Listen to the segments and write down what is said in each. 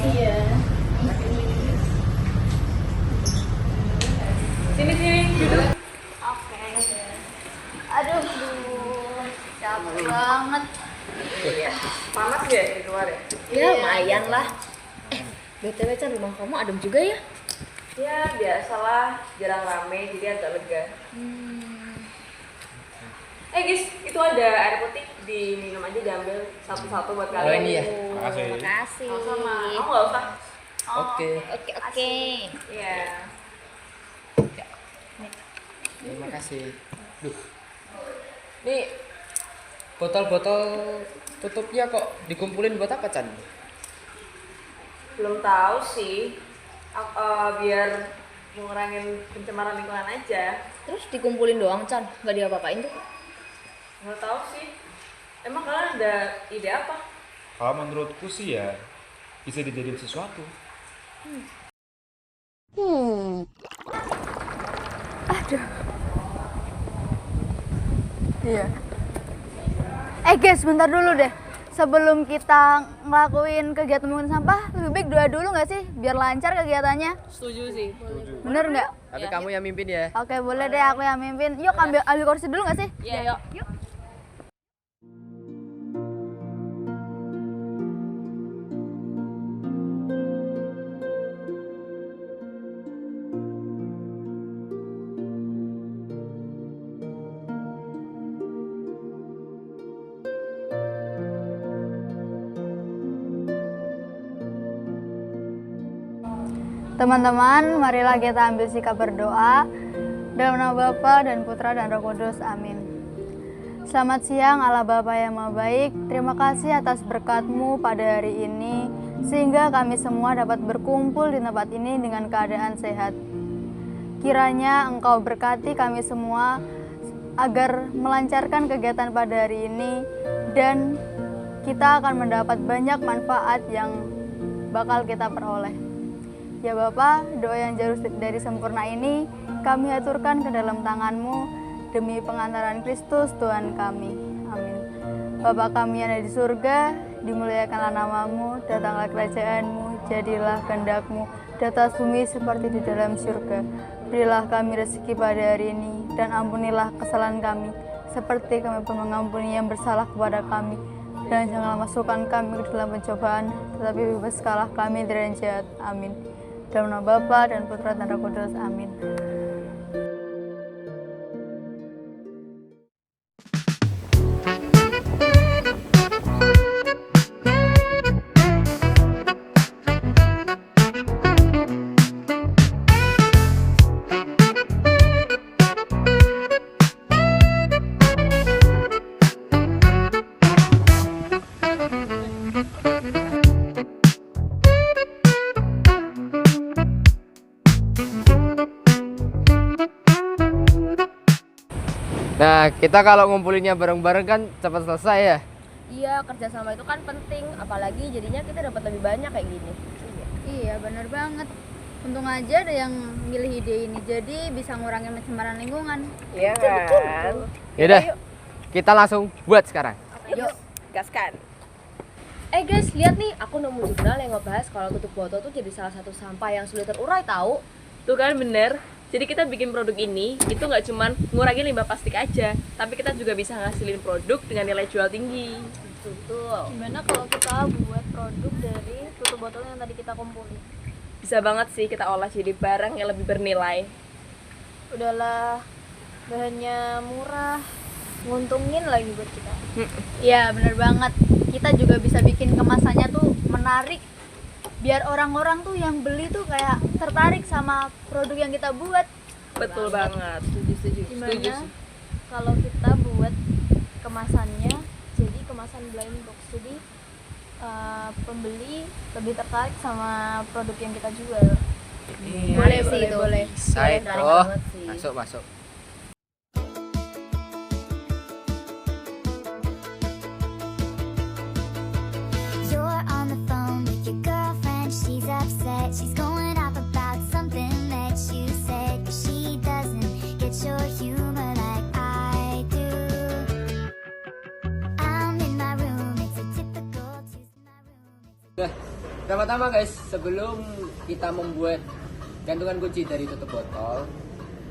Iya. Sini duduk. Oke. Aduh, capek banget. Iya. Panas ya di luar ya? Ya lumayan lah. BTW Chan, rumah kamu adem juga ya? Ya biasalah, jarang rame jadi agak lega. Guys, itu ada air putih, diminum aja, diambil satu-satu buat kalian. ini ya? Makasih. Makasih. Sama-sama. Kamu nggak usah. Oke. Oke. Iya. Terima kasih. Duh, Nih, botol-botol tutupnya kok dikumpulin buat apa, Chan? belum tahu sih. Biar ngurangin pencemaran lingkungan aja. Terus dikumpulin doang Chan, nggak diapa-apain tuh? Nggak tahu sih. Emang kalian ada ide apa? Kalau menurutku sih ya bisa dijadiin sesuatu. Iya. Guys, bentar dulu deh. Sebelum kita ngelakuin kegiatan mengumpulin sampah, lebih baik doa dulu nggak sih? Biar lancar kegiatannya. Setuju sih. Bener nggak? Tapi kamu yang mimpin ya. Oke, boleh deh aku yang mimpin. Yuk, ambil kursi dulu nggak sih? Iya, yuk. Teman-teman, marilah kita ambil sikap berdoa dalam nama Bapa dan Putra dan Roh Kudus. Amin. Selamat siang Allah Bapa yang Maha Baik. Terima kasih atas berkat-Mu pada hari ini sehingga kami semua dapat berkumpul di tempat ini dengan keadaan sehat. Kiranya Engkau berkati kami semua agar melancarkan kegiatan pada hari ini dan kita akan mendapat banyak manfaat yang bakal kita peroleh. Ya Bapa, doa yang jauh dari sempurna ini kami aturkan ke dalam tangan-Mu demi pengantaran Kristus Tuhan kami. Amin. Bapa kami yang ada di surga, dimuliakanlah nama-Mu, datanglah kerajaan-Mu, jadilah kehendak-Mu di atas bumi seperti di dalam surga. Berilah kami rezeki pada hari ini, dan ampunilah kesalahan kami, seperti kami pun mengampuni yang bersalah kepada kami. Dan janganlah masukkan kami ke dalam pencobaan, tetapi bebaskanlah kami dari yang jahat. Amin. Dalam nama Bapa dan Putra dan Roh Kudus. Amin. Nah, kita kalau ngumpulinnya bareng-bareng kan cepat selesai ya. Iya, kerjasama itu kan penting, apalagi jadinya kita dapat lebih banyak kayak gini. Iya, benar banget. Untung aja ada yang milih ide ini, jadi bisa ngurangin pencemaran lingkungan. Iya kan? Yaudah, kita langsung buat sekarang. Yuk. Gaskan. Guys, lihat nih, aku nemu jurnal yang ngebahas kalau tutup botol tuh jadi salah satu sampah yang sulit terurai tahu. Tuh kan bener. Jadi kita bikin produk ini itu nggak cuman ngurangin limbah plastik aja, tapi kita juga bisa ngasilin produk dengan nilai jual tinggi. Betul. Gimana kalau kita buat produk dari tutup botol yang tadi kita kumpulin? Bisa banget sih kita olah jadi barang yang lebih bernilai. Udahlah, bahannya murah, nguntungin lagi buat kita. Iya, bener banget. Kita juga bisa bikin kemasannya tuh menarik, biar orang-orang tuh yang beli tuh kayak tertarik sama produk yang kita buat. Betul banget. Setuju. Gimana kalau kita buat kemasannya jadi kemasan blind box, jadi pembeli lebih tertarik sama produk yang kita jual. Boleh sih itu. Boleh. Baik, menarik oh, banget sih. masuk. You're on the phone with your girlfriend, she's upset. She's going off about something that you said. She doesn't get your humor like I do. I'm in my room, it's a typical Tuesday. My room, it's a Pertama-tama guys, sebelum kita membuat gantungan kunci dari tutup botol,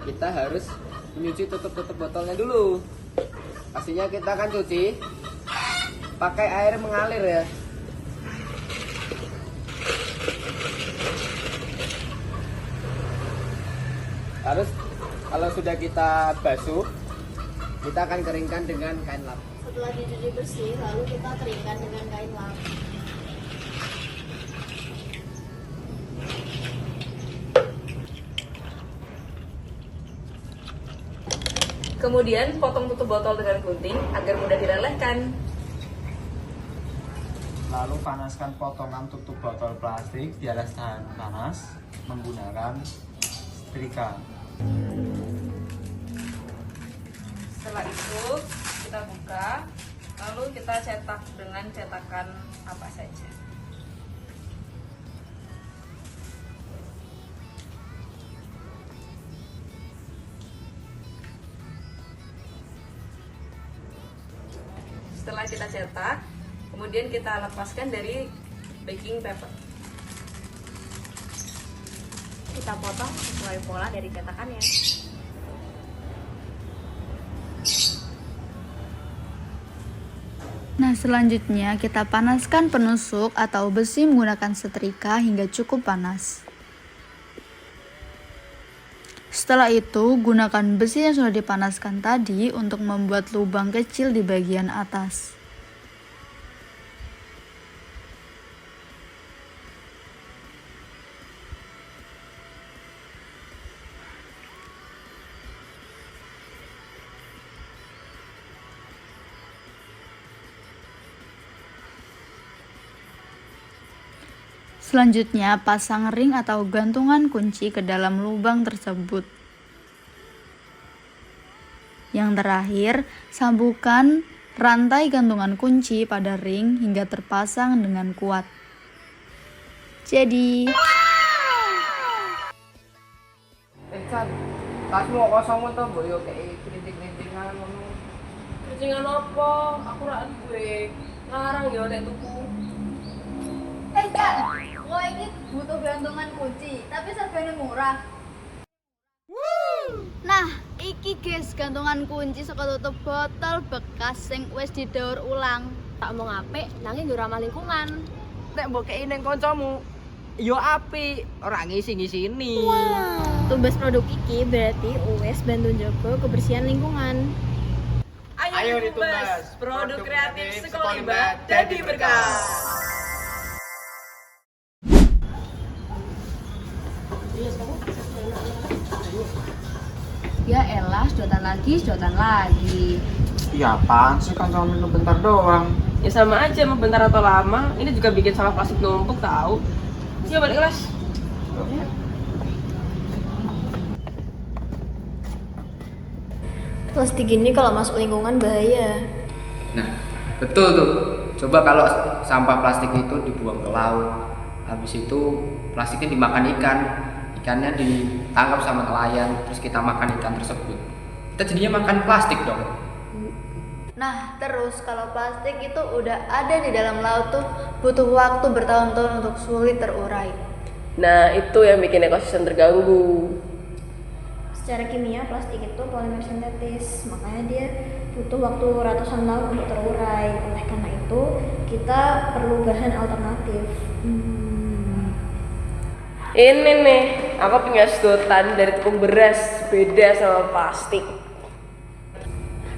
kita harus menyuci tutup-tutup botolnya dulu. Pastinya kita akan cuci pakai air mengalir ya. Harus kalau sudah kita basuh, kita akan keringkan dengan kain lap. Setelah dicuci bersih, lalu kita keringkan dengan kain lap. Kemudian potong tutup botol dengan gunting agar mudah dilelehkan. Lalu panaskan potongan tutup botol plastik di atas tahan panas menggunakan setrika. Setelah itu kita buka, lalu kita cetak dengan cetakan apa saja. Setelah kita cetak, kemudian kita lepaskan dari baking paper. Kita potong sesuai pola dari cetakannya. Nah, selanjutnya kita panaskan penusuk atau besi menggunakan setrika hingga cukup panas. Setelah itu, gunakan besi yang sudah dipanaskan tadi untuk membuat lubang kecil di bagian atas. Selanjutnya, pasang ring atau gantungan kunci ke dalam lubang tersebut. Yang terakhir, sambungkan rantai gantungan kunci pada ring hingga terpasang dengan kuat. Jadi, Chan, tasmu kosong tuh, boyo kayak kerinting-kerintingan ngono. Kucingan apa? Aku rak duwe. Ngarang ya nek tuku. Chan, lo ini butuh gantungan kunci, tapi harganya murah. nah, iki guys gantungan kunci saka tutup botol bekas sing wis didaur ulang. Tak mau ngapik, nanging yo ramah lingkungan. Nek mbok kei ning kancamu, yo apik, ora ngisi-ngisini. Tumbas produk iki berarti wis bantu njaga kebersihan lingkungan. Ayo ditumbas, produk kreatif Sekolah Limbah jadi berkah. Ya elah, sedotan lagi. Iya apaan sih kan cuma minum bentar doang. Ya sama aja mau bentar atau lama, ini juga bikin sampah plastik numpuk tahu. Ya balik kelas. Plastik ini kalau masuk lingkungan bahaya. Nah, betul tuh. Coba kalau sampah plastik itu dibuang ke laut, habis itu plastiknya dimakan ikan, ikannya ditangkap sama nelayan, terus kita makan ikan tersebut. Kita jadinya makan plastik dong. Nah, terus kalau plastik itu udah ada di dalam laut tuh butuh waktu bertahun-tahun untuk sulit terurai. Nah, itu yang bikin ekosistem terganggu. Secara kimia, plastik itu polimer sintetis, makanya dia butuh waktu ratusan tahun untuk terurai. Oleh karena itu, kita perlu bahan alternatif. Ini nih, aku punya sedotan dari tepung beras, beda sama plastik.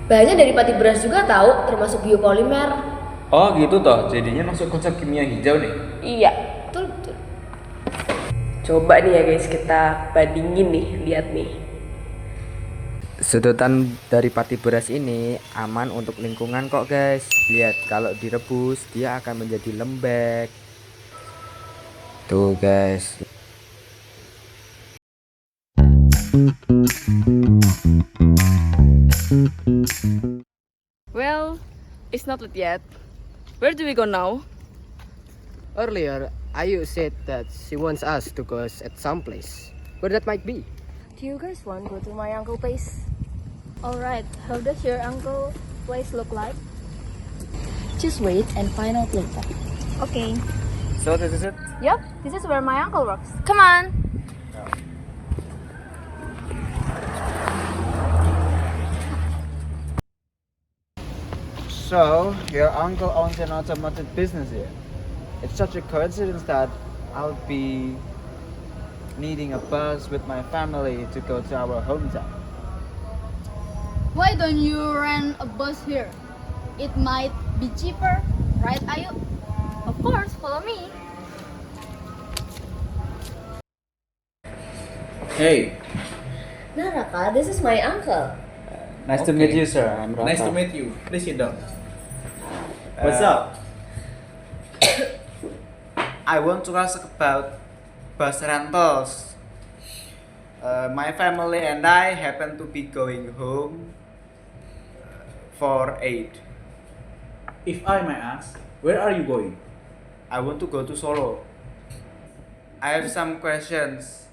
Bahannya dari pati beras juga tahu, termasuk biopolimer. Oh gitu toh, jadinya masuk konsep kimia hijau nih. Iya. Betul. Coba nih ya guys, kita bandingin nih, lihat nih. Sedotan dari pati beras ini aman untuk lingkungan kok guys. Lihat, kalau direbus dia akan menjadi lembek. Tuh guys. Well, it's not lit yet. Where do we go now? Earlier, Ayu said that she wants us to go at some place. Where that might be? Do you guys want to go to my uncle place? Alright, how does your uncle place look like? Just wait and find out later. Okay. So this is it? Yup, this is where my uncle works. Come on! So, your uncle owns an automotive business here. It's such a coincidence that I'll be needing a bus with my family to go to our hometown. Why don't you rent a bus here? It might be cheaper, right, Ayu? Of course, follow me. Hey, Nah, Raka, this is my uncle. nice to meet you, sir. I'm Rafa. Nice to meet you. Please sit down. What's up? I want to ask about bus rentals. My family and I happen to be going home for Eid. If I may ask, where are you going? I want to go to Solo. I have some questions.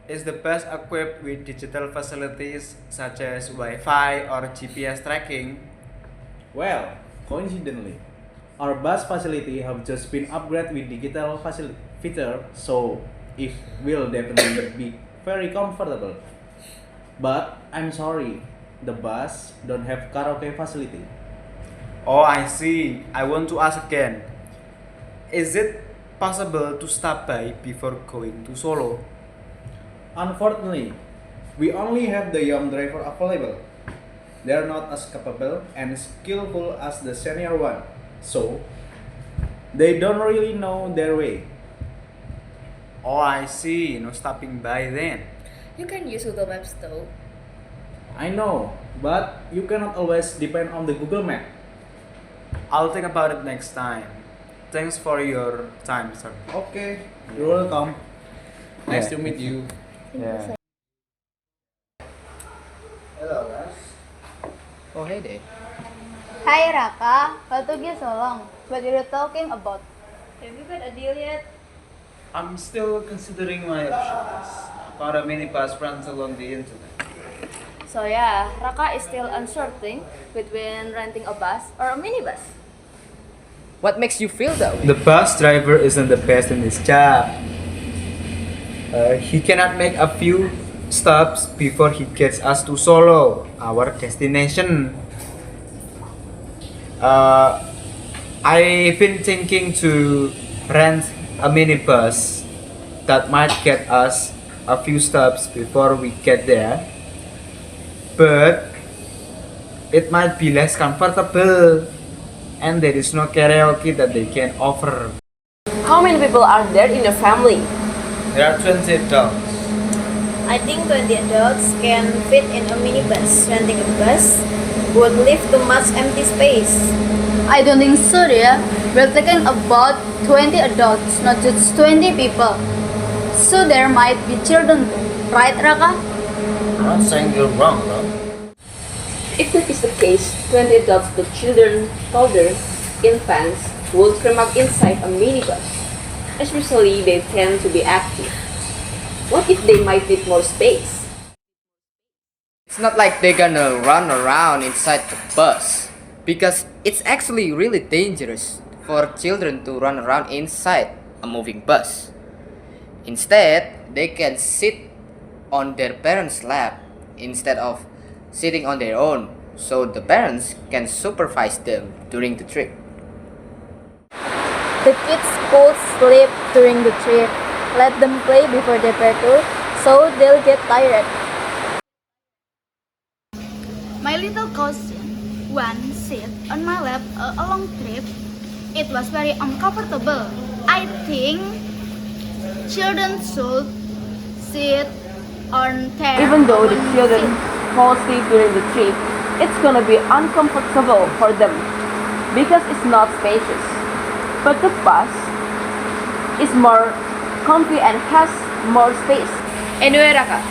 Is the bus equipped with digital facilities such as Wi-Fi or GPS tracking? Well, coincidentally, our bus facility have just been upgraded with digital facility feature, so it will definitely be very comfortable. But I'm sorry, the bus don't have karaoke facility. Oh, I see. I want to ask again. Is it possible to stop by before going to Solo? Unfortunately, we only have the young driver available. They are not as capable and skillful as the senior one, so they don't really know their way. Oh, I see. No stopping by then. You can use Google Maps though. I know, but you cannot always depend on the Google Map. I'll think about it next time. Thanks for your time, sir. Okay, you're welcome. Nice Yeah. to meet you. Yeah. Hello, guys. Oh, hey there. Hi Raka, what took you so long? What are you talking about? Have you got a deal yet? I'm still considering my options. Found a minibus rental on the internet. So yeah, Raka is still uncertain between renting a bus or a minibus. What makes you feel that way? The bus driver isn't the best in his job. He cannot make a few stops before he gets us to Solo, our destination. I've been thinking to rent a minibus that might get us a few stops before we get there, but it might be less comfortable, and there is no karaoke that they can offer. How many people are there in your family? There are 20 adults. I think 20 adults can fit in a minibus. Renting a bus would leave too much empty space. I don't think so, dear. We're talking about 20 adults, not just 20 people. So there might be children too, right, Raka? I'm not saying you're wrong, though. If that is the case, 20 adults, the children, toddlers, infants will cram up inside a minibus. Especially they tend to be active. What if they might need more space? It's not like they're gonna run around inside the bus, because it's actually really dangerous for children to run around inside a moving bus. Instead, they can sit on their parents' lap instead of sitting on their own, so the parents can supervise them during the trip. The kids could sleep during the trip. Let them play before they prepare, so they'll get tired. My little cousin once sat on my lap a long trip. It was very uncomfortable. I think children should sit on their Even though the own children seat. fall asleep during the trip, it's gonna be uncomfortable for them because it's not spacious. But the bus is more comfy and has more space. Anyway, Raka,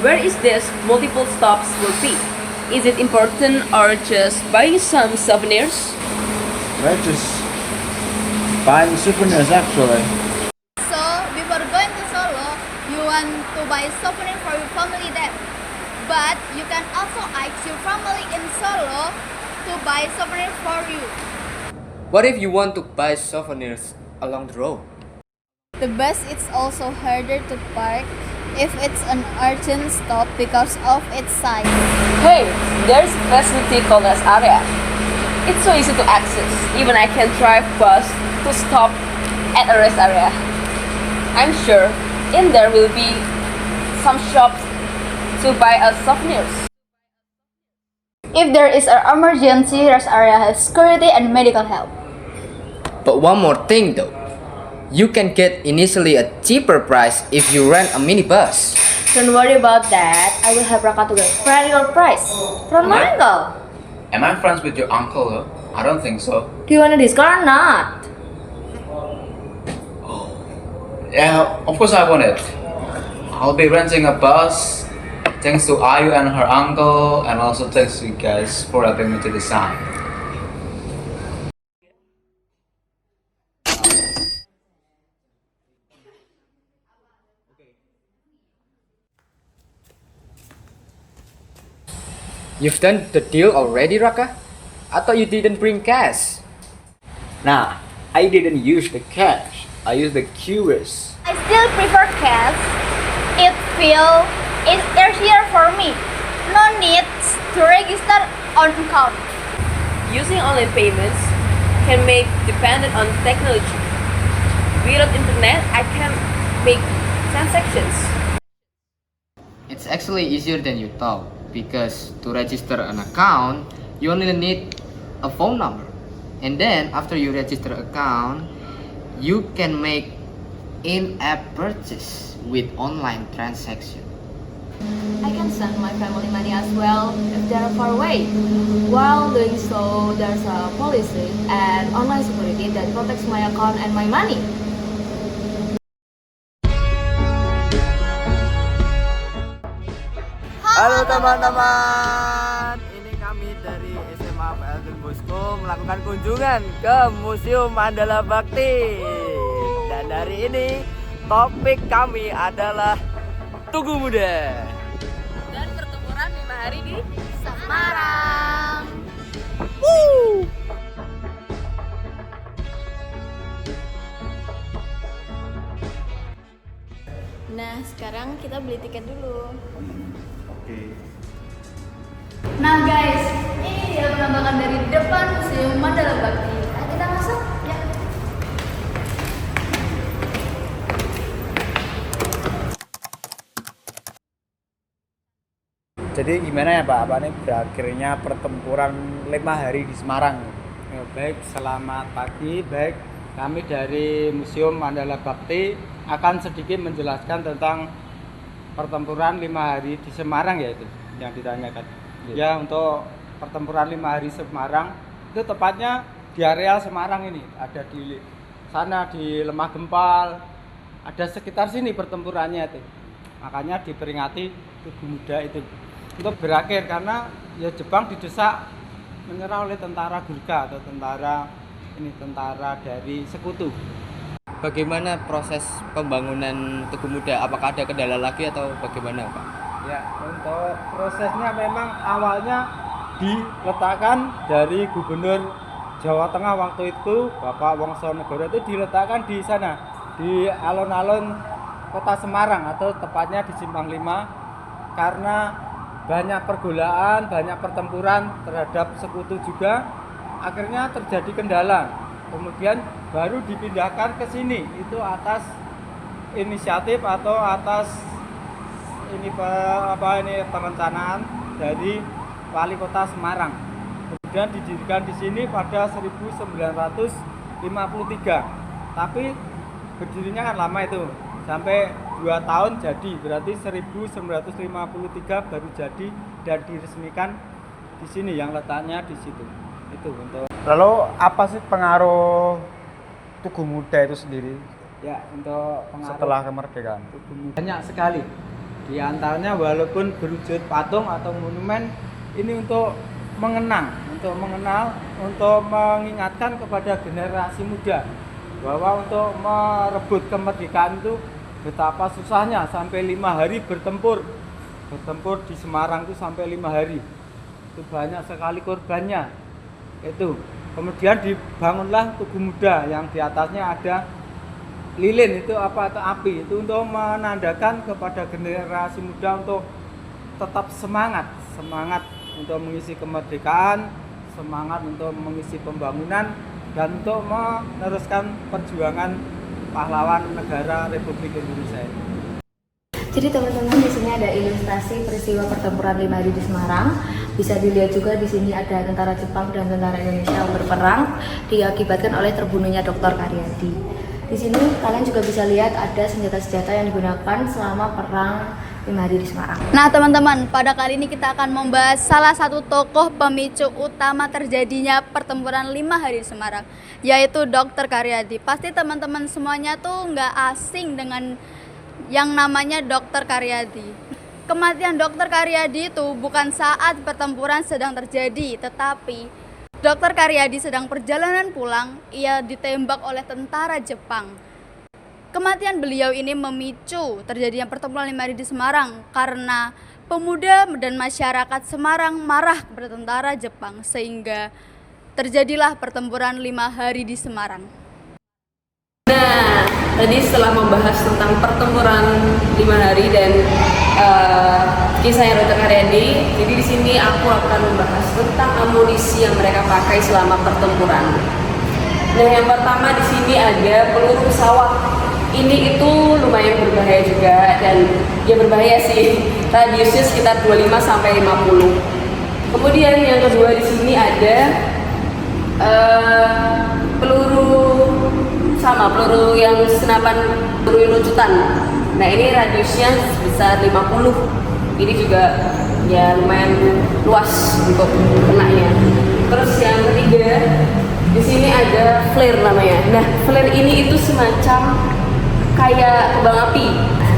where is this multiple stops will be? Is it important or just buying some souvenirs? We're just buying souvenirs, actually. So, before going to Solo, you want to buy souvenir for your family there. But you can also ask your family in Solo to buy souvenir for you. What if you want to buy souvenirs along the road. The bus is also harder to park if it's an urgent stop because of its size. Hey, there's a facility called rest area. It's so easy to access. Even I can drive bus to stop at a rest area. I'm sure in there will be some shops to buy us souvenirs. If there is an emergency, rest area has security and medical help. But one more thing though, you can get initially a cheaper price if you rent a minibus. Don't worry about that. I will help Raka to get very low price from my uncle. Am I friends with your uncle? Huh? I don't think so. Do you want a discount or not? Yeah, of course I want it. I'll be renting a bus. Thanks to Ayu and her uncle, and also thanks to you guys for helping me to design. You've done the deal already, Raka? I thought you didn't bring cash. Nah, I didn't use the cash. I used the QRIS. I still prefer cash. It's easier for me. No need to register on account. Using online payments can make dependent on technology. Without internet, I can make transactions. It's actually easier than you thought because to register an account, you only need a phone number. And then after you register an account, you can make in-app purchase with online transaction. I can send my family money as well if they are far away. While doing so, there's a policy and online security that protects my account and my money. Halo teman-teman, ini kami dari SMA PL Don Bosco melakukan kunjungan ke Museum Mandala Bakti. Dan dari ini topik kami adalah Tugu Muda Dan pertempuran 5 hari di Semarang. Nah, sekarang kita beli tiket dulu. Nah guys, ini dia penampakan dari depan Museum Mandala Bakti. Nah, kita masuk ya. Jadi gimana ya Pak? Apa nih berakhirnya pertempuran 5 hari di Semarang? Ya, baik, selamat pagi. Baik, kami dari Museum Mandala Bakti akan sedikit menjelaskan tentang pertempuran 5 hari di Semarang, yaitu yang ditanyakan. Ya, untuk pertempuran 5 hari Semarang itu tepatnya di area Semarang ini, ada di sana di Lemah Gempal, ada sekitar sini pertempurannya itu. Makanya diperingati Tugu Muda itu untuk berakhir karena ya Jepang didesak menyerah oleh tentara Gurkha atau tentara dari sekutu. Bagaimana proses pembangunan Tugu Muda? Apakah ada kendala lagi atau bagaimana, Pak? Ya, untuk prosesnya memang awalnya diletakkan dari Gubernur Jawa Tengah waktu itu, Bapak Wongsonegoro, itu diletakkan di sana, di alun-alun Kota Semarang atau tepatnya di Simpang 5, karena banyak pergolaan, banyak pertempuran terhadap sekutu juga, akhirnya terjadi kendala. Kemudian baru dipindahkan ke sini, itu atas inisiatif atau atas perencanaan dari Wali Kota Semarang. Kemudian didirikan di sini pada 1953. Tapi berdirinya kan lama itu, sampai 2 tahun jadi, berarti 1953 baru jadi dan diresmikan di sini yang letaknya di situ. Itu untuk. Lalu apa sih pengaruh Tugu Muda itu sendiri Ya, untuk pengaruh setelah kemerdekaan? Tugu Muda banyak sekali. Di antaranya walaupun berwujud patung atau monumen, ini untuk mengenang, untuk mengingatkan kepada generasi muda bahwa untuk merebut kemerdekaan itu betapa susahnya, sampai 5 hari bertempur di Semarang itu sampai 5 hari. Itu banyak sekali korbannya. Itu Kemudian dibangunlah Tugu Muda yang di atasnya ada lilin, itu apa, atau api, itu untuk menandakan kepada generasi muda untuk tetap semangat untuk mengisi kemerdekaan, semangat untuk mengisi pembangunan, dan untuk meneruskan perjuangan pahlawan negara Republik Indonesia ini. Jadi teman-teman, di sini ada ilustrasi peristiwa pertempuran 5 hari di Semarang. Bisa dilihat juga di sini ada tentara Jepang dan tentara Indonesia yang berperang diakibatkan oleh terbunuhnya Dr. Karyadi. Di sini kalian juga bisa lihat ada senjata-senjata yang digunakan selama perang 5 hari di Semarang. Nah teman-teman, pada kali ini kita akan membahas salah satu tokoh pemicu utama terjadinya pertempuran 5 hari di Semarang, yaitu Dr. Karyadi. Pasti teman-teman semuanya tuh nggak asing dengan yang namanya Dr. Karyadi. Kematian Dr. Karyadi itu bukan saat pertempuran sedang terjadi, tetapi Dr. Karyadi sedang perjalanan pulang, ia ditembak oleh tentara Jepang. Kematian beliau ini memicu terjadinya pertempuran 5 hari di Semarang karena pemuda dan masyarakat Semarang marah kepada tentara Jepang, sehingga terjadilah pertempuran 5 hari di Semarang. Nah, tadi setelah membahas tentang pertempuran 5 hari dan kisahnya Dr. Karyadi, jadi di sini aku akan membahas tentang amunisi yang mereka pakai selama pertempuran. Nah, yang pertama di sini ada peluru pesawat. Ini itu lumayan berbahaya juga, dan ya berbahaya sih. Radiusnya sekitar 25 sampai 50. Kemudian yang kedua di sini ada peluru yang senapan peluru luncutan. Nah, ini radiusnya sebesar 50. Ini juga ya lumayan luas untuk kenanya. Terus yang ketiga di sini ada flare namanya. Nah, flare ini itu semacam kayak kembang api.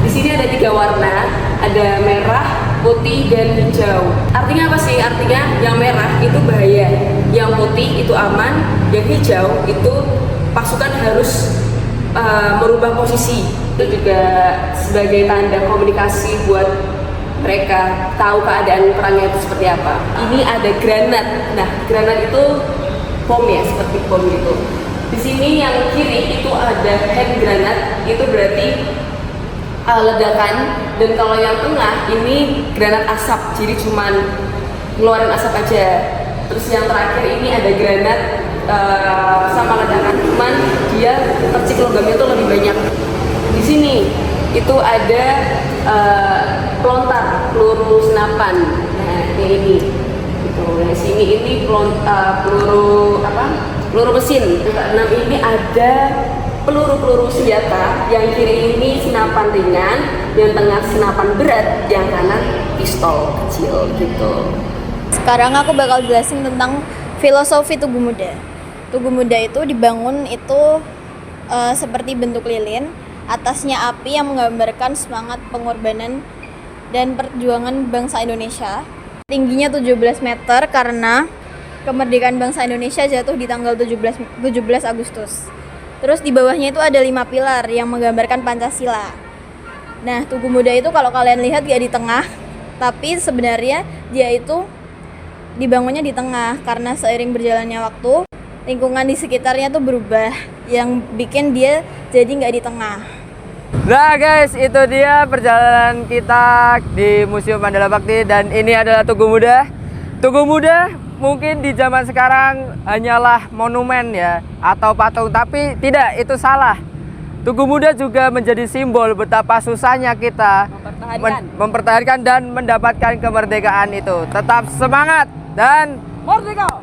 Di sini ada 3 warna, ada merah, putih, dan hijau. Artinya apa sih? Artinya yang merah itu bahaya, yang putih itu aman, yang hijau itu pasukan harus merubah posisi. Itu juga sebagai tanda komunikasi buat mereka tahu keadaan perangnya itu seperti apa. Ini ada granat. Nah, granat itu bom ya, seperti bom gitu. Di sini yang kiri itu ada hand granat, itu berarti ledakan, dan kalau yang tengah ini granat asap, jadi cuman ngeluarin asap aja. Terus yang terakhir ini ada granat sama ledakan, cuman dia percik logamnya itu lebih banyak. Di sini itu ada pelontar peluru senapan. Nah, kayak ini. Gitu. Nah, sini ini peluru mesin. Yang keenam ini ada peluru senjata. Yang kiri ini senapan ringan, yang tengah senapan berat, yang kanan pistol kecil gitu. Sekarang aku bakal jelasin tentang filosofi Tugu Muda. Tugu Muda itu dibangun itu seperti bentuk lilin, atasnya api yang menggambarkan semangat pengorbanan dan perjuangan bangsa Indonesia. Tingginya 17 meter karena kemerdekaan bangsa Indonesia jatuh di tanggal 17 Agustus. Terus di bawahnya itu ada 5 pilar yang menggambarkan Pancasila. Nah, Tugu Muda itu kalau kalian lihat gak di tengah, tapi sebenarnya dia itu dibangunnya di tengah karena seiring berjalannya waktu lingkungan di sekitarnya tuh berubah, yang bikin dia jadi nggak di tengah. Nah guys, itu dia perjalanan kita di Museum Mandala Bakti, dan ini adalah Tugu Muda. Tugu Muda mungkin di zaman sekarang hanyalah monumen ya, atau patung, tapi tidak, itu salah. Tugu Muda juga menjadi simbol betapa susahnya kita mempertahankan dan mendapatkan kemerdekaan itu. Tetap semangat dan merdeka!